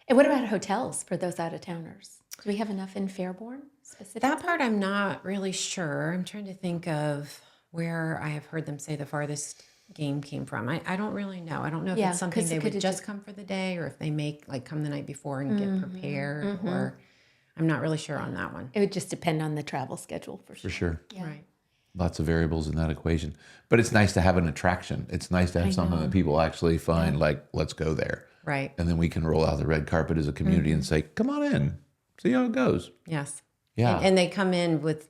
And what about hotels for those out of towners? Do we have enough in Fairborn specifically? That part I'm not really sure. I'm trying to think of where I have heard them say the farthest game came from. I don't really know. I don't know if it's something 'cause they could would it just just- come for the day or if they come the night before and get prepared or I'm not really sure on that one. It would just depend on the travel schedule for For sure. sure. Yeah. Right. Lots of variables in that equation. But it's nice to have an attraction. It's nice to have something that people actually find like, let's go there. Right. And then we can roll out the red carpet as a community and say, come on in, see how it goes. Yes. Yeah. And they come in with,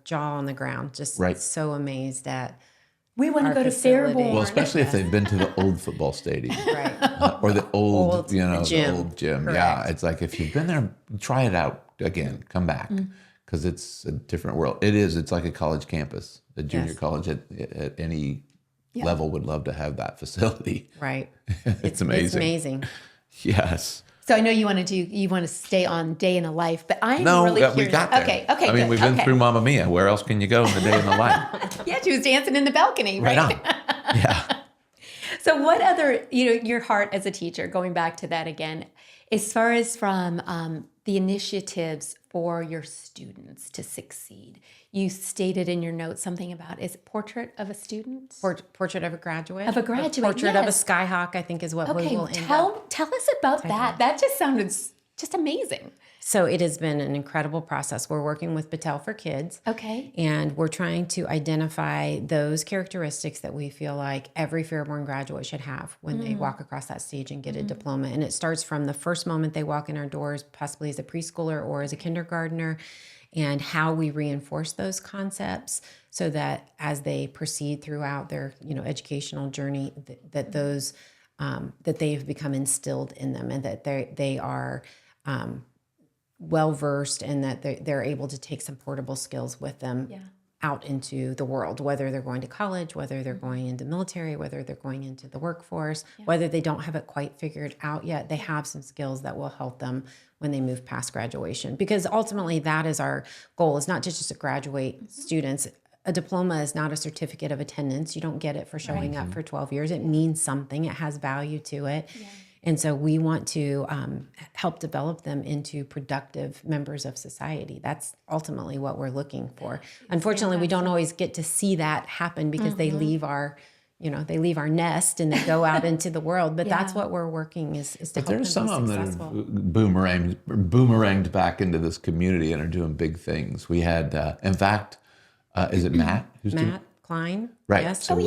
jaw on the ground, just Right. so amazed at We want to our go to facility. Fairborn. Well, especially if they've been to the old football stadium right. or the old, Old gym. the old gym. Yeah. Correct. It's like, if you've been there, try it out again, come back. Because it's a different world. It's like a college campus. A junior Yes. college at any level would love to have that facility. Right. It's amazing. It's amazing. Yes. So I know you want to stay on Day in a Life, but I'm No, really we curious. got there. Okay, I mean, good. we've been Okay. through Mamma Mia. Where else can you go in the day in the life? Yeah, she was dancing in the balcony, right? Right on. Yeah. So what other, your heart as a teacher, going back to that again, as far as from the initiatives for your students to succeed? You stated in your notes something about, is it portrait of a student? Portrait of a graduate. Of a graduate, Portrait of a yes. skyhawk, I think, is what we Okay, will end up. tell us about that. That just sounded just amazing. So it has been an incredible process. We're working with Battelle for Kids. Okay. And we're trying to identify those characteristics that we feel like every Fairborn graduate should have when they walk across that stage and get a diploma. And it starts from the first moment they walk in our doors, possibly as a preschooler or as a kindergartner, and how we reinforce those concepts so that as they proceed throughout their, educational journey, that those that they've become instilled in them, and that they are well versed, and that they're able to take some portable skills with them out into the world, whether they're going to college, whether they're going into military, whether they're going into the workforce, whether they don't have it quite figured out yet, they have some skills that will help them when they move past graduation. Because ultimately that is our goal, is not just to graduate students. A diploma is not a certificate of attendance. You don't get it for showing up for 12 years. It means something. It has value to it. And so we want to help develop them into productive members of society. That's ultimately what we're looking for. Unfortunately, we don't always get to see that happen because they leave our, they leave our nest and they go out into the world. But that's what we're working is to help them There's be some of them that successful. have boomeranged back into this community and are doing big things. We had, in fact, is it Matt? Matt Klein. Right. Yes. So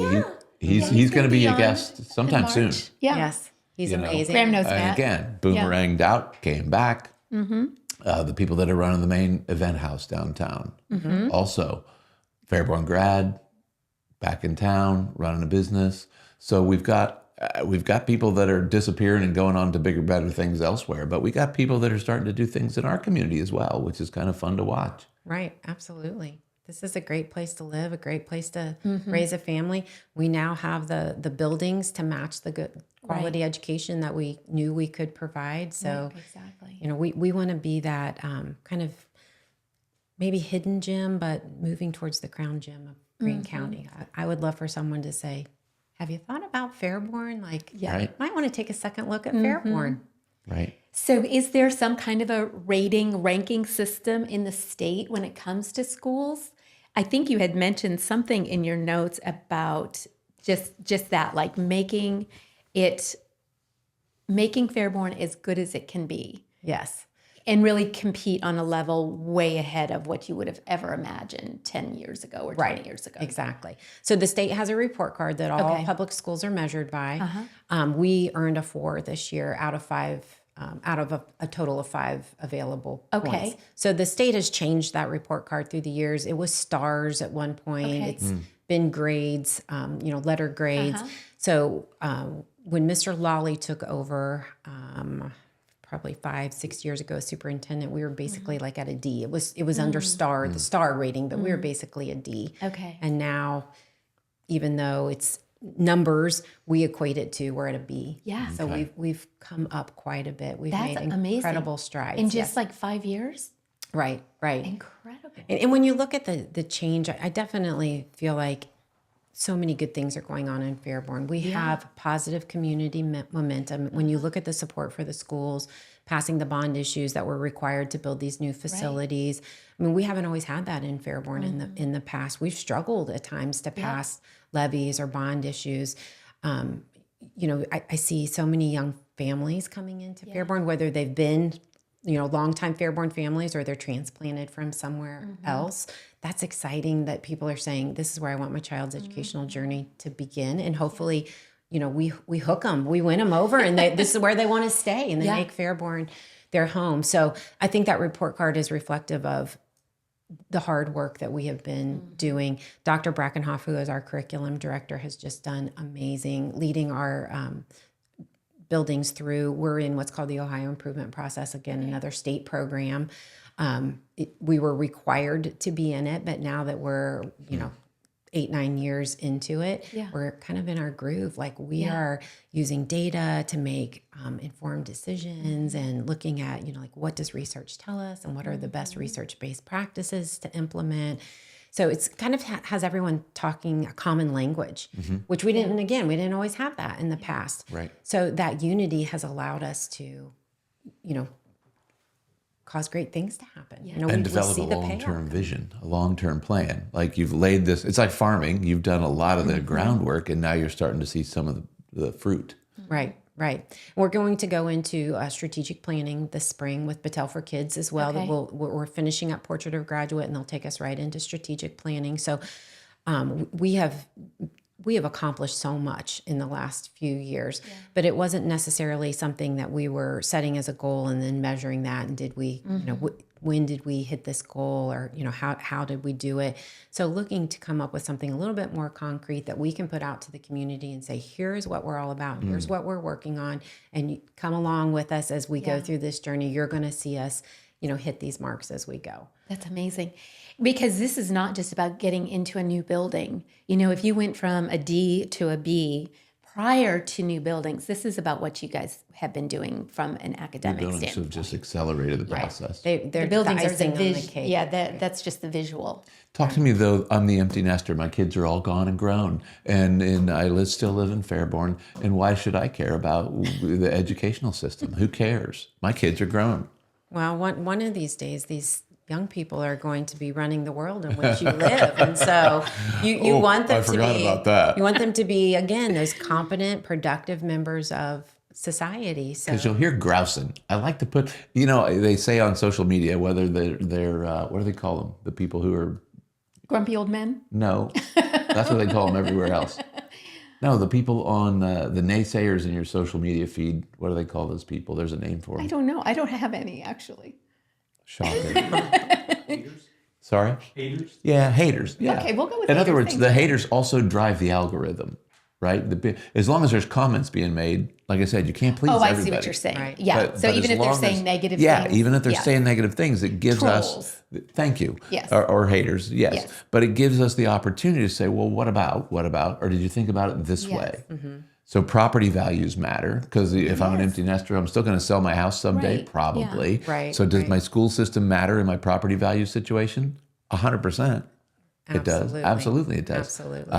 he's going to be a guest sometime soon. Yeah. Yes. He's You know. amazing. Graham knows And that. again, boomeranged out, came back. The people that are running the main event house downtown, also Fairborn grad, back in town, running a business. So we've got people that are disappearing and going on to bigger, better things elsewhere. But we got people that are starting to do things in our community as well, which is kind of fun to watch. Right. Absolutely. This is a great place to live, a great place to raise a family. We now have the buildings to match the good quality education that we knew we could provide. So, Exactly. we want to be that kind of maybe hidden gem, but moving towards the crown gem of Greene County. I would love for someone to say, have you thought about Fairborn? Like, Right. might want to take a second look at Fairborn. Right. So is there some kind of a ranking system in the state when it comes to schools? I think you had mentioned something in your notes about just that, like making Fairborn as good as it can be Yes. and really compete on a level way ahead of what you would have ever imagined 10 years ago or 20 years ago. Exactly. So the state has a report card that all Okay. public schools are measured by. We earned a 4 this year out of 5, out of a total of 5 available Okay. points. So the state has changed that report card through the years. It was stars at one point. Okay. It's been grades, letter grades. So when Mr. Lawley took over, probably 5-6 years ago, superintendent, we were basically like at a D. It was under the star rating, but we were basically a D. Okay. And now, even though it's numbers, we equate it to we're at a B. Yeah. So we've come up quite a bit. We've That's made amazing. incredible strides. In just yes. like 5 years? right. Incredible. And when you look at the change, I definitely feel like so many good things are going on in Fairborn. We have positive community momentum. When you look at the support for the schools, passing the bond issues that were required to build these new facilities. I mean, we haven't always had that in Fairborn in the past. We've struggled at times to pass levies or bond issues. I see so many young families coming into Fairborn, whether they've been longtime Fairborn families or they're transplanted from somewhere else. That's exciting that people are saying, this is where I want my child's educational journey to begin. And hopefully, we hook them, we win them over, and this is where they want to stay, and they make Fairborn their home. So I think that report card is reflective of the hard work that we have been doing. Dr. Brackenhoff, who is our curriculum director, has just done amazing, leading our buildings through. We're in what's called the Ohio Improvement Process, again, another state program. We were required to be in it, but now that we're, 8-9 years into it, we're kind of in our groove. Like we are using data to make informed decisions and looking at, like what does research tell us and what are the best research-based practices to implement. So it's kind of has everyone talking a common language, which we didn't always have that in the past. Right. So that unity has allowed us to, cause great things to happen. Yeah. You know, And we develop a see the long-term payoff. vision, a long-term plan. Like you've laid this, it's like farming. You've done a lot of the groundwork, and now you're starting to see some of the fruit. Right, right. We're going to go into strategic planning this spring with Battelle for Kids as well. Okay. We're finishing up Portrait of a Graduate, and they'll take us right into strategic planning. So we have accomplished so much in the last few years, but it wasn't necessarily something that we were setting as a goal and then measuring that. And did we, you know, when did we hit this goal, or, you know, how did we do it? So looking to come up with something a little bit more concrete that we can put out to the community and say, here's what we're all about. Here's what we're working on. And you come along with us as we go through this journey. You're going to see us, you know, hit these marks as we go. That's amazing. Because this is not just about getting into a new building. You know, if you went from a D to a B prior to new buildings, this is about what you guys have been doing from an academic Buildings standpoint. have just accelerated the process. They're The buildings the are icing the on the cake. yeah, that's just the visual. Talk to me though. I'm the empty nester. My kids are all gone and grown, and I still live in Fairborn. And why should I care about the educational system? Who cares? My kids are grown. Well, one of these days, these young people are going to be running the world in which you live, and so you want them I to forgot be. about that. You want them to be, again, those competent, productive members of society. So Because you'll hear grousing. I like to put, you know, they say on social media, whether they're what do they call them? The people who are, Grumpy old men? no, that's what they call them everywhere else. No, the people on the naysayers in your social media feed, what do they call those people? There's a name for I them. don't know. I don't have any, actually. Shocking. Sorry? Haters? Yeah, haters. Yeah. Okay, we'll go with In other haters. words, Thanks. the haters also drive the algorithm, right? As long as there's comments being made, like I said, you can't please Oh, I everybody. see what you're saying. Right. Yeah. But so as even if they're long saying as- negative yeah, things. even if they're yeah. saying negative things, it gives Trolls. us, thank you, Yes. or haters, yes. Yes. But it gives us the opportunity to say, well, what about, or did you think about it this Yes. way? So property values matter, because if I'm an Yes. empty nester, I'm still going to sell my house someday, Right. probably. Yeah. Right, So does right. my school system matter in my property value situation? 100%. It does. Absolutely, it does. Absolutely.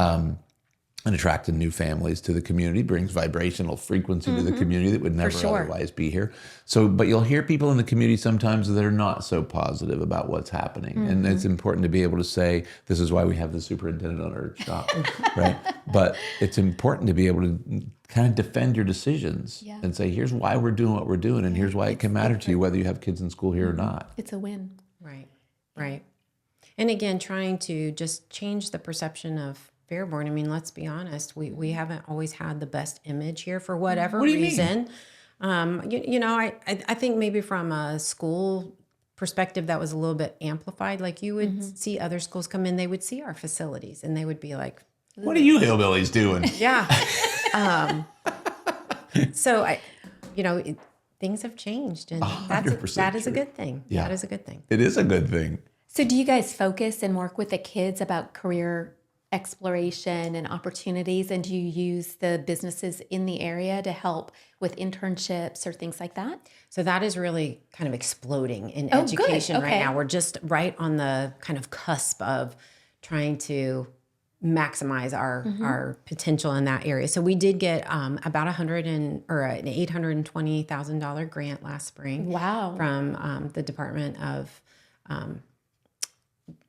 And attracting new families to the community brings vibrational frequency to the community that would never sure. otherwise be here. So, but you'll hear people in the community sometimes that are not so positive about what's happening. And it's important to be able to say, this is why we have the superintendent on our shop, right? But it's important to be able to kind of defend your decisions Yeah. and say, here's why we're doing what we're doing, and here's why it can matter to you whether you have kids in school here or not. It's a win. Right, right. And again, trying to just change the perception of Fairborn. I mean, let's be honest, we haven't always had the best image here for whatever What do you mean? reason. You know, I think maybe from a school perspective that was a little bit amplified. Like you would see other schools come in, they would see our facilities and they would be like, What are you hillbillies doing? yeah. So things have changed, and that 100% is a true. good thing. Yeah. That is a good thing. It is a good thing. So do you guys focus and work with the kids about career exploration and opportunities? And do you use the businesses in the area to help with internships or things like that? So that is really kind of exploding in Oh, good. education right Okay. now. We're just right on the kind of cusp of trying to maximize our potential in that area. So we did get about an $820,000 grant last spring. Wow. From the Department of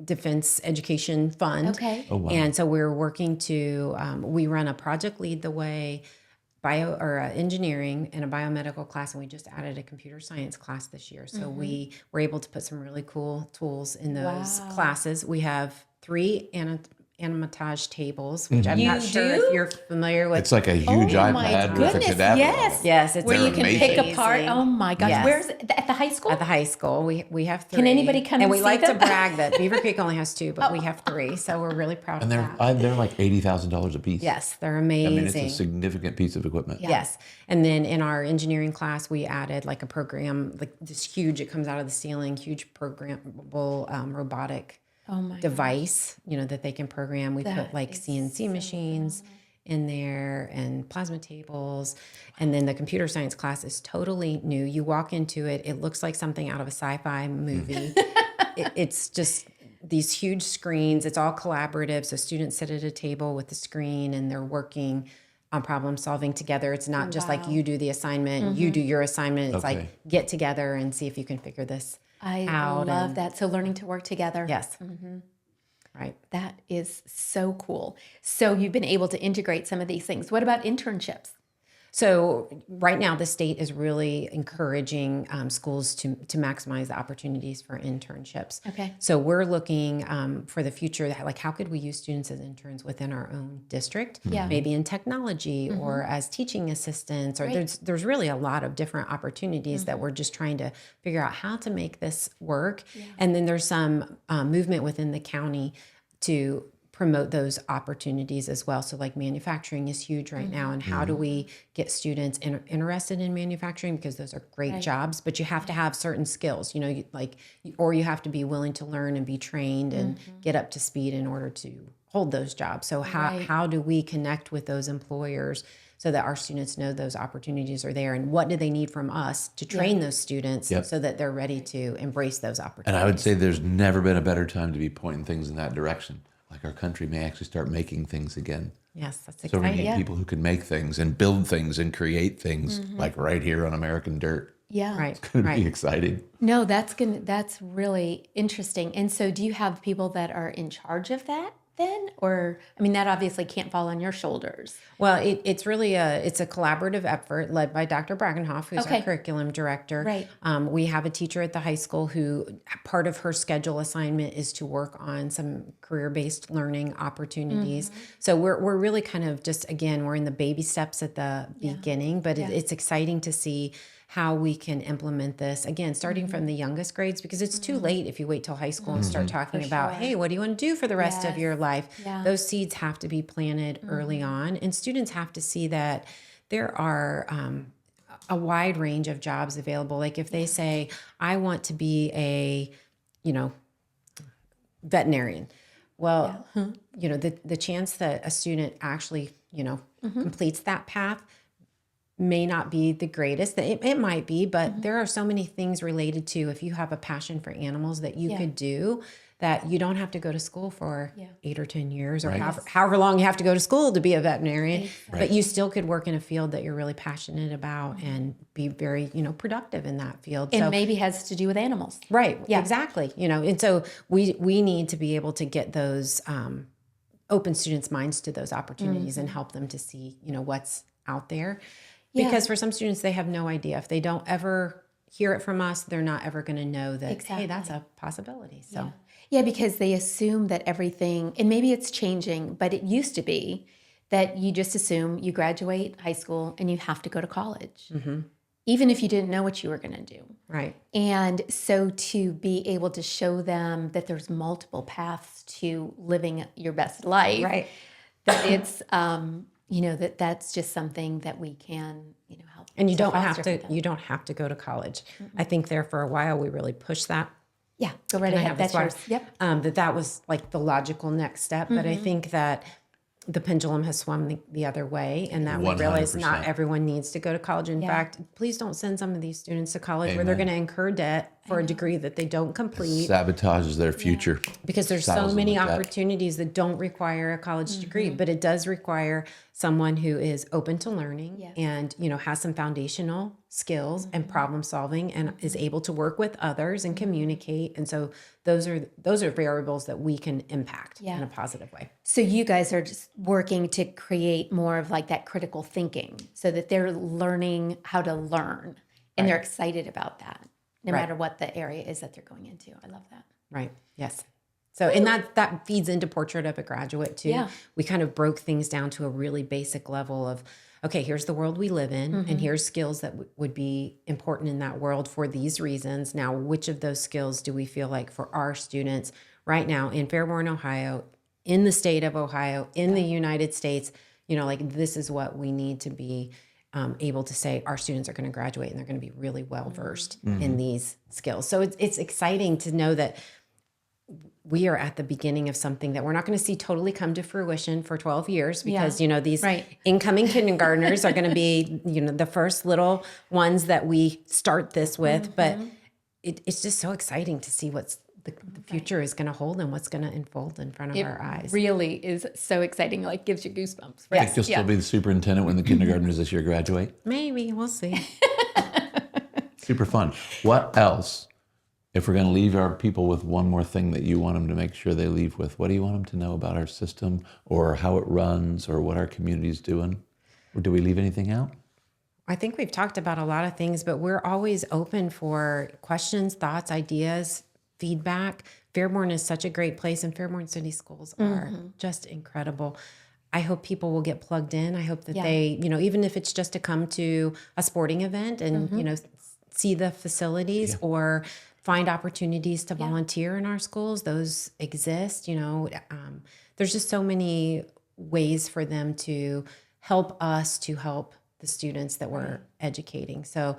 Defense Education Fund. Okay. Oh, wow. And so we're working to, we run a project lead the way engineering and a biomedical class, and we just added a computer science class this year. So we were able to put some really cool tools in those Wow. classes. We have 3 animatage tables, which I'm You not sure do? if you're familiar with. It's like a huge Oh my iPad with a goodness, cadaver yes. on it. Yes, it's Where you can pick amazing. apart. Oh my gosh. Yes. Where's it? At the high school? At the high school, we have 3. Can anybody come and and we see like to them? brag that Beaver Creek only has 2, but we have 3, so we're really proud And of that. they're like $80,000 a piece. Yes, they're I amazing. mean, it's a significant piece of equipment. Yeah. Yes. And then in our engineering class, we added like a program, like this huge, it comes out of the ceiling, huge programmable robotic Oh my device, that they can program. We That put like is CNC so machines in there and plasma tables. And then the computer science class is totally new. You walk into it, it looks like something out of a sci-fi movie. It's just these huge screens. It's all collaborative. So students sit at a table with the screen and they're working on problem solving together. It's not just like Wow. you do the assignment, you do your assignment. It's Okay. like get together and see if you can figure this I out. love and- that. So learning to work together. Yes. Right. That is so cool. So you've been able to integrate some of these things. What about internships? So right now, the state is really encouraging schools to maximize the opportunities for internships. Okay. So we're looking for the future, like how could we use students as interns within our own district? Yeah. Maybe in technology or as teaching assistants, or Right. there's really a lot of different opportunities that we're just trying to figure out how to make this work. And then there's some movement within the county to promote those opportunities as well. So like manufacturing is huge right now. And how do we get students interested in manufacturing? Because those are great jobs, but you have to have certain skills, or you have to be willing to learn and be trained and get up to speed in order to hold those jobs. So how do we connect with those employers so that our students know those opportunities are there, and what do they need from us to train those students so that they're ready to embrace those opportunities? And I would say there's never been a better time to be pointing things in that direction. Like our country may actually start making things again. Yes, that's So we exciting. need people who can make things and build things and create things like right here on American dirt. Yeah. Right, It's going to be right. exciting. No, that's really interesting. And so do you have people that are in charge of that then? Or, I mean, that obviously can't fall on your shoulders. Well, it's really a collaborative effort led by Dr. Bragenhoff, who's Okay. our curriculum director. Right. We have a teacher at the high school who part of her schedule assignment is to work on some career-based learning opportunities. So we're really kind of just, again, we're in the baby steps at the beginning, but it's exciting to see how we can implement this, again, starting from the youngest grades, because it's too late if you wait till high school and start talking about, hey, what do you want to do for the rest of your life? Yeah. Those seeds have to be planted early on, and students have to see that there are a wide range of jobs available. Like if they say, I want to be a, veterinarian. Well, the chance that a student actually, completes that path may not be the greatest. It might be, but there are so many things related to if you have a passion for animals that you could do, that you don't have to go to school for 8 or 10 years or however long you have to go to school to be a veterinarian, but you still could work in a field that you're really passionate about and be very, productive in that field. And maybe has to do with animals. Right. Yeah. Exactly. And so we need to be able to get those, open students' minds to those opportunities and help them to see, what's out there. Because for some students, they have no idea. If they don't ever hear it from us, they're not ever going to know that, hey, that's a possibility. So Yeah, because they assume that everything, and maybe it's changing, but it used to be that you just assume you graduate high school and you have to go to college, even if you didn't know what you were going to do. right. And so to be able to show them that there's multiple paths to living your best life, Right. that it's, that's just something that we can, help. And you to don't have foster for to. them. You don't have to go to college. I think there for a while we really pushed that. Yeah, go right I ahead. have That's this yours. one. Yep. That was like the logical next step. But I think that the pendulum has swung the other way, and that we realize not 100%. everyone needs to go to college. In fact, please don't send some of these students to college where they're going to incur debt for a degree that they don't complete, Sabotages their future. because there's so Saddles them many with debt. opportunities that don't require a college degree, but it does require someone who is open to learning and has some foundational skills and problem solving and is able to work with others and communicate. And so those are variables that we can impact in a positive way. So you guys are just working to create more of like that critical thinking so that they're learning how to learn and they're excited about that no matter what the area is that they're going into. I love that. Right. Yes. So, and that feeds into Portrait of a Graduate too. Yeah. We kind of broke things down to a really basic level of, okay, here's the world we live in, and here's skills that would be important in that world for these reasons. Now, which of those skills do we feel like for our students right now in Fairborn, Ohio, in the state of Ohio, in the United States, this is what we need to be able to say our students are going to graduate and they're going to be really well versed in these skills. So it's exciting to know that we are at the beginning of something that we're not going to see totally come to fruition for 12 years because, these incoming kindergartners are going to be, the first little ones that we start this with. But it's just so exciting to see what's the future is going to hold and what's going to unfold in front of our eyes. Really is so exciting. Like gives you goosebumps. I think you'll still be the superintendent when the kindergartners this year graduate. Maybe, we'll see. Super fun. What else If we're going to leave our people with one more thing that you want them to make sure they leave with, what do you want them to know about our system or how it runs or what our community's doing? Or do we leave anything out? I think we've talked about a lot of things, but we're always open for questions, thoughts, ideas, feedback. Fairborn is such a great place, and Fairborn City Schools are just incredible. I hope people will get plugged in. I hope that they, even if it's just to come to a sporting event and, see the facilities or find opportunities to volunteer in our schools. Those exist, there's just so many ways for them to help us to help the students that we're educating. So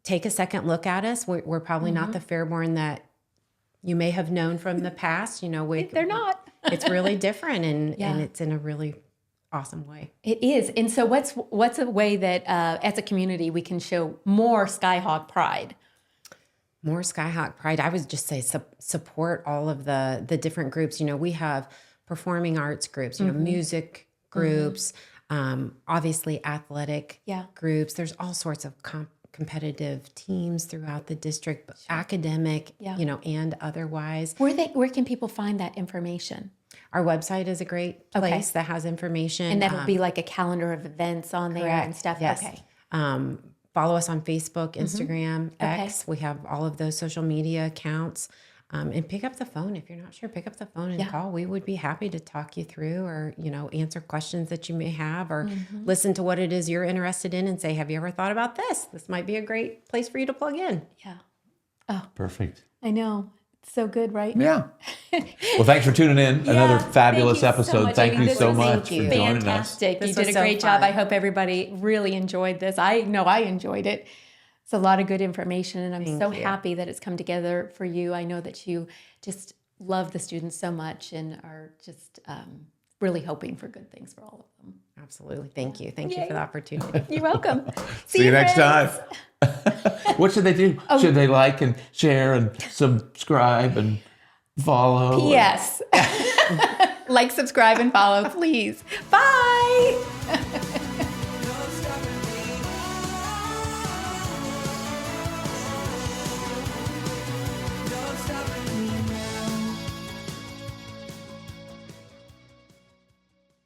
take a second look at us. We're probably not the Fairborn that you may have known from the past. They're not. It's really different, and it's in a really awesome way. It is. And so what's a way that as a community we can show more Skyhawk pride? More Skyhawk pride. I would just say support all of the different groups. We have performing arts groups, music groups, obviously athletic groups. There's all sorts of competitive teams throughout the district, but academic, and otherwise. Where can people find that information? Our website is a great place that has information. And that'll be like a calendar of events on there and stuff. Yes. Okay. Follow us on Facebook, Instagram, X. We have all of those social media accounts. And pick up the phone. If you're not sure, pick up the phone and call. We would be happy to talk you through or, answer questions that you may have or listen to what it is you're interested in and say, have you ever thought about this? This might be a great place for you to plug in. Yeah. Oh, Perfect. I know. It's so good, right? Yeah. Well, thanks for tuning in. Another fabulous episode. Thank you so much for joining us. Fantastic. You This was did a so great fun. job. I hope everybody really enjoyed this. I know I enjoyed it. It's a lot of good information, and I'm so happy that it's come together for you. I know that you just love the students so much and are just really hoping for good things for all of them. Absolutely. Thank you. Thank you for the opportunity. You're welcome. See you next friends. time. What should they do? Should they like and share and subscribe and follow? Yes. Like, subscribe, and follow, please. Bye.